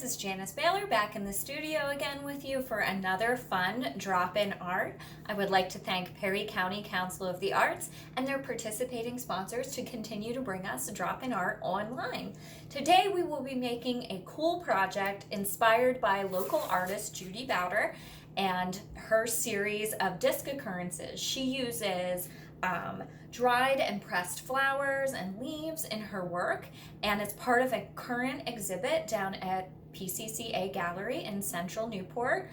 is Janice Baylor back in the studio again with you for another fun drop-in art. I would like to thank Perry County Council of the Arts and their participating sponsors to continue to bring us drop-in art online. Today we will be making a cool project inspired by local artist Judy Bouder and her series of disc occurrences. She uses dried and pressed flowers and leaves in her work, and it's part of a current exhibit down at PCCA Gallery in Central Newport.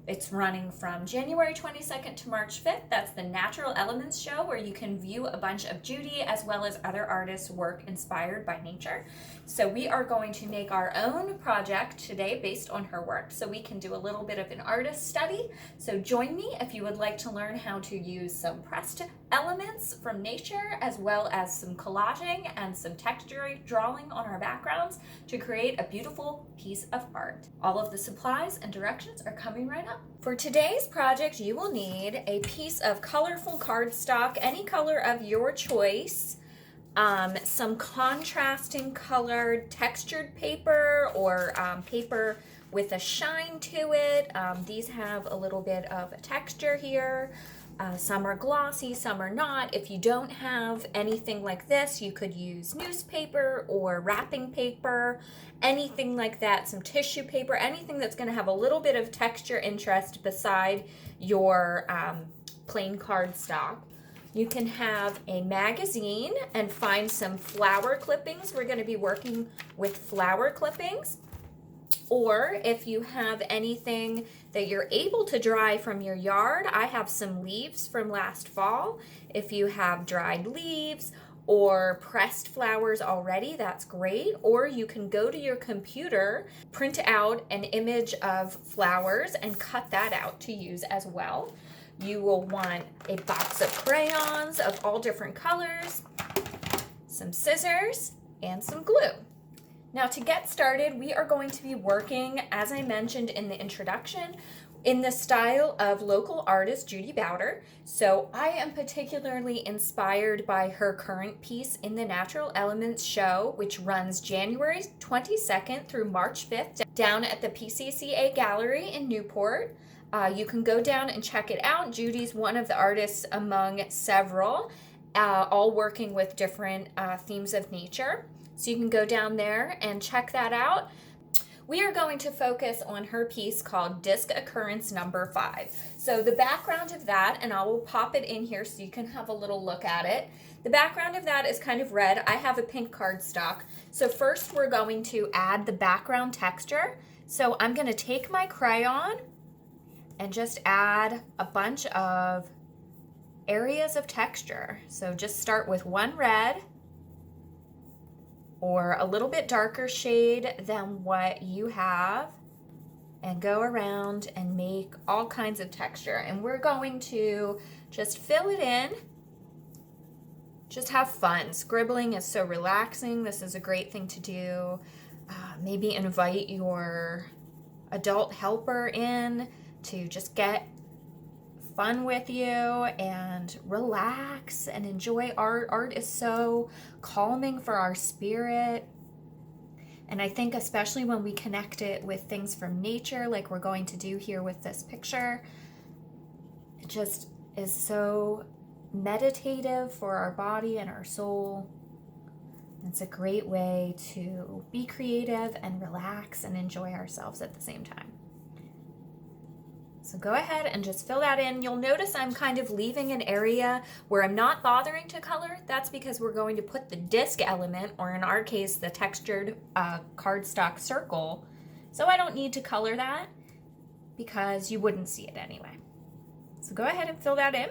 It's running from January 22nd to March 5th. That's the Natural Elements show where you can view a bunch of Judy as well as other artists' work inspired by nature. So we are going to make our own project today based on her work, so we can do a little bit of an artist study. So join me if you would like to learn how to use some pressed elements from nature as well as some collaging and some texture drawing on our backgrounds to create a beautiful piece of art. All of the supplies and directions are coming right up. For today's project, you will need a piece of colorful cardstock, any color of your choice, some contrasting colored textured paper or paper with a shine to it. These have a little bit of a texture here. Some are glossy, some are not. If you don't have anything like this, you could use newspaper or wrapping paper, anything like that, some tissue paper, anything that's going to have a little bit of texture interest beside your plain cardstock. You can have a magazine and find some flower clippings. We're going to be working with flower clippings. Or if you have anything that you're able to dry from your yard, I have some leaves from last fall. If you have dried leaves or pressed flowers already, that's great. Or you can go to your computer, print out an image of flowers and cut that out to use as well. You will want a box of crayons of all different colors, some scissors, and some glue. Now to get started, we are going to be working, as I mentioned in the introduction, in the style of local artist Judy Bouder. So I am particularly inspired by her current piece in the Natural Elements show, which runs January 22nd through March 5th down at the PCCA Gallery in Newport. You can go down and check it out. Judy's one of the artists among several, all working with different themes of nature. So you can go down there and check that out. We are going to focus on her piece called Disc Occurrence Number 5. So the background of that, and I will pop it in here so you can have a little look at it. The background of that is kind of red. I have a pink cardstock. So first we're going to add the background texture. So I'm going to take my crayon and just add a bunch of areas of texture. So just start with one red, or a little bit darker shade than what you have, and go around and make all kinds of texture. And we're going to just fill it in, just have fun. Scribbling is so relaxing. This is a great thing to do. Maybe invite your adult helper in to just get fun with you and relax and enjoy art. Art is so calming for our spirit. And I think especially when we connect it with things from nature, like we're going to do here with this picture, it just is so meditative for our body and our soul. It's a great way to be creative and relax and enjoy ourselves at the same time. So go ahead and just fill that in. You'll notice I'm kind of leaving an area where I'm not bothering to color. That's because we're going to put the disc element, or in our case, the textured cardstock circle. So I don't need to color that because you wouldn't see it anyway. So go ahead and fill that in.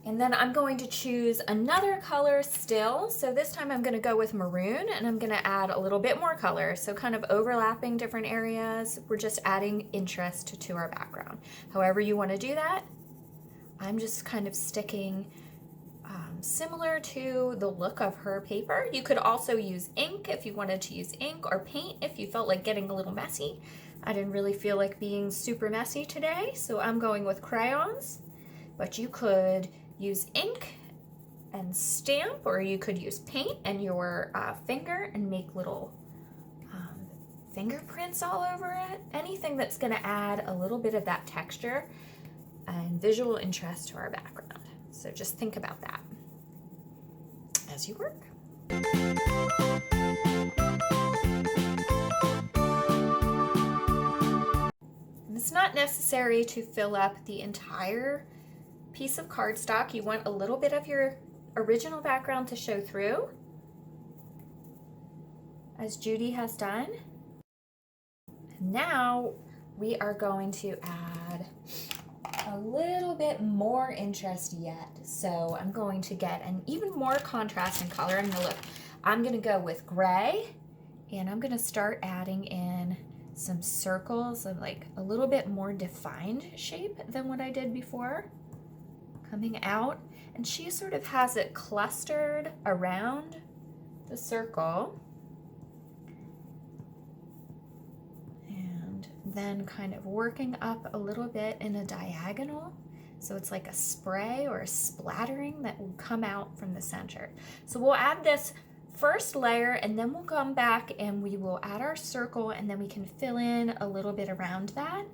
And then I'm going to choose another color still. So this time I'm going to go with maroon, and I'm going to add a little bit more color. So kind of overlapping different areas. We're just adding interest to our background. However you want to do that. I'm just kind of sticking similar to the look of her paper. You could also use ink if you wanted to use ink, or paint if you felt like getting a little messy. I didn't really feel like being super messy today, so I'm going with crayons. But you could use ink and stamp, or you could use paint and your finger and make little fingerprints all over it, anything that's going to add a little bit of that texture and visual interest to our background. So just think about that as you work. And it's not necessary to fill up the entire piece of cardstock. You want a little bit of your original background to show through, as Judy has done. And now we are going to add a little bit more interest yet. So I'm going to get an even more contrast in color. I'm going to go with gray, and I'm going to start adding in some circles of like a little bit more defined shape than what I did before, coming out. And she sort of has it clustered around the circle, and then kind of working up a little bit in a diagonal. So it's like a spray or a splattering that will come out from the center. So we'll add this first layer, and then we'll come back and we will add our circle, and then we can fill in a little bit around that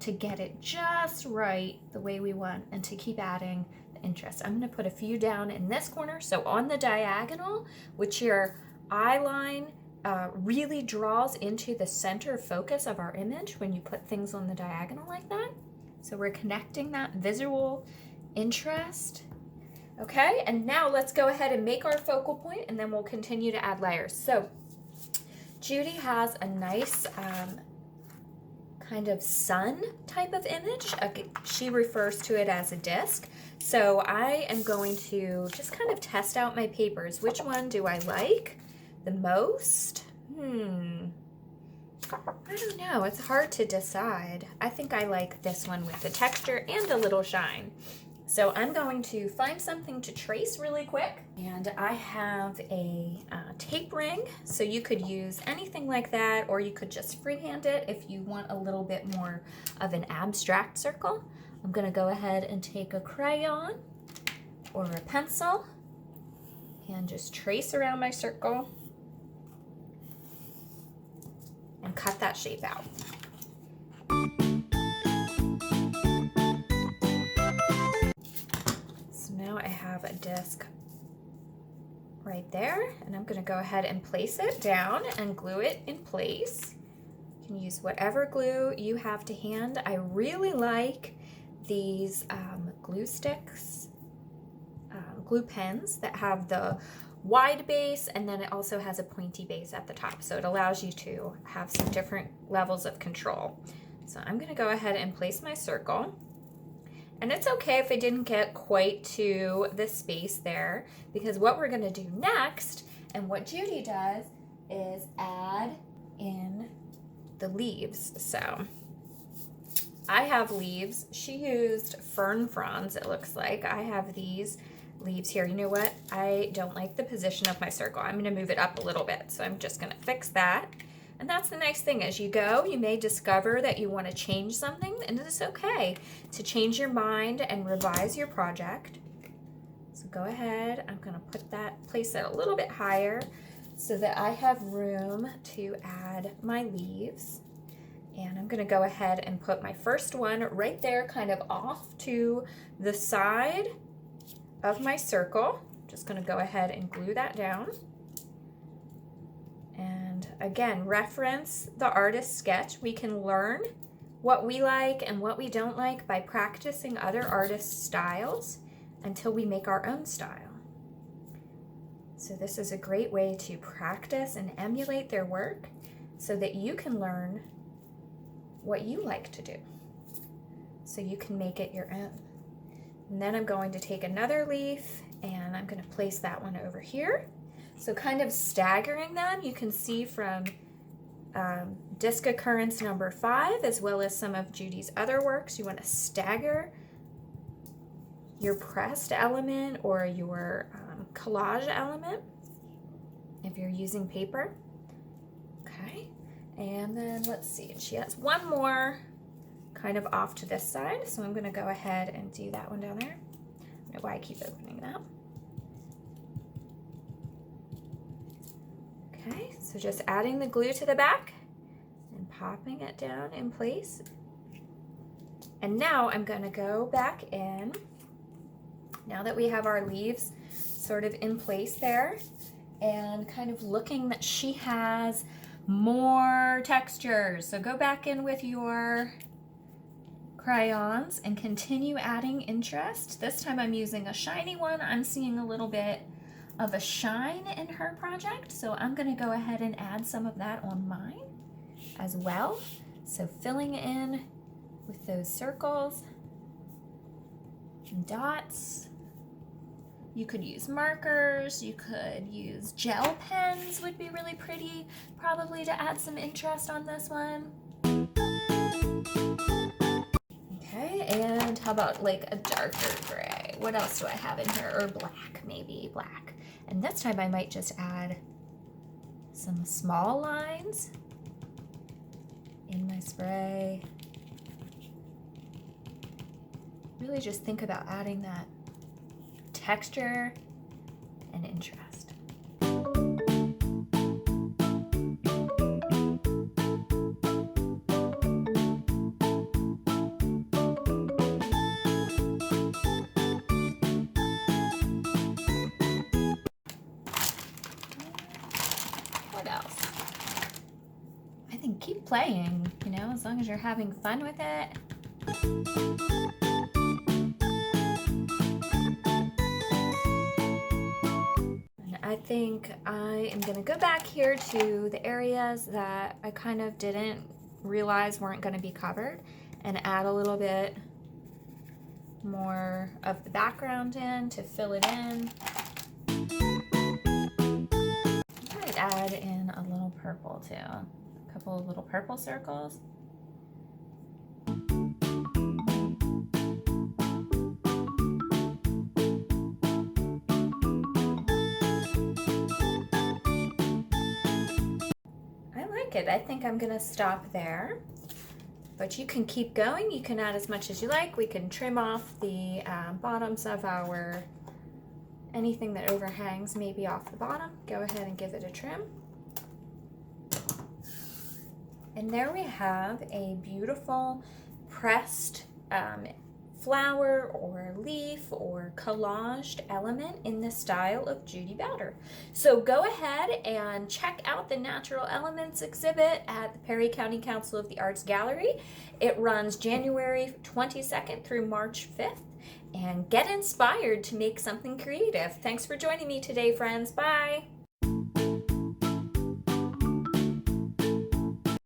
to get it just right the way we want and to keep adding the interest. I'm going to put a few down in this corner. So on the diagonal, which your eye line really draws into the center focus of our image when you put things on the diagonal like that. So we're connecting that visual interest. Okay, and now let's go ahead and make our focal point, and then we'll continue to add layers. So Judy has a nice kind of sun type of image. She refers to it as a disc. So I am going to just kind of test out my papers. Which one do I like the most? I don't know. It's hard to decide. I think I like this one with the texture and a little shine. So I'm going to find something to trace really quick. And I have a tape ring. So you could use anything like that, or you could just freehand it if you want a little bit more of an abstract circle. I'm going to go ahead and take a crayon or a pencil and just trace around my circle and cut that shape out. So now I have a disc right there, and I'm going to go ahead and place it down and glue it in place. You can use whatever glue you have to hand. I really like these glue sticks, glue pens that have the wide base, and then it also has a pointy base at the top, so it allows you to have some different levels of control. So I'm going to go ahead and place my circle, and it's okay if I didn't get quite to the space there, because what we're going to do next, and what Judy does, is add in the leaves. So I have leaves. She used fern fronds, it looks like. I have these leaves here. You know what? I don't like the position of my circle. I'm going to move it up a little bit. So I'm just going to fix that. And that's the nice thing. As you go, you may discover that you want to change something, and it's okay to change your mind and revise your project. So go ahead. I'm going to place it a little bit higher so that I have room to add my leaves. And I'm going to go ahead and put my first one right there, kind of off to the side of my circle. Just going to go ahead and glue that down. And again, reference the artist's sketch. We can learn what we like and what we don't like by practicing other artists' styles until we make our own style. So this is a great way to practice and emulate their work so that you can learn what you like to do, so you can make it your own. And then I'm going to take another leaf, and I'm going to place that one over here. So kind of staggering them, you can see from disc occurrence number 5, as well as some of Judy's other works, you want to stagger your pressed element or your collage element if you're using paper. Okay, and then let's see, she has one more kind of off to this side, so I'm going to go ahead and do that one down there. I don't know why I keep opening that. Okay, so just adding the glue to the back popping it down in place. And now I'm going to go back in, now that we have our leaves sort of in place there, and kind of looking that she has more textures. So go back in with your crayons and continue adding interest. This time I'm using a shiny one. I'm seeing a little bit of a shine in her project, so I'm going to go ahead and add some of that on mine as well. So filling in with those circles and dots. You could use markers, you could use gel pens, would be really pretty probably to add some interest on this one. Okay, and how about like a darker gray? What else do I have in here? Or black, maybe black. And this time I might just add some small lines in my spray. Really just think about adding that texture and interest. What else? I think keep playing, you know, as long as you're having fun with it. I think I am going to go back here to the areas that I kind of didn't realize weren't going to be covered and add a little bit more of the background in to fill it in. I might add in a little purple too, a couple of little purple circles. I think I'm gonna stop there, but you can keep going. You can add as much as you like. We can trim off the bottoms of our, anything that overhangs maybe off the bottom. Go ahead and give it a trim. And there we have a beautiful pressed flower or leaf or collaged element in the style of Judy Bouder. So go ahead and check out the Natural Elements exhibit at the Perry County Council of the Arts Gallery. It runs January 22nd through March 5th, and get inspired to make something creative. Thanks for joining me today, friends. Bye.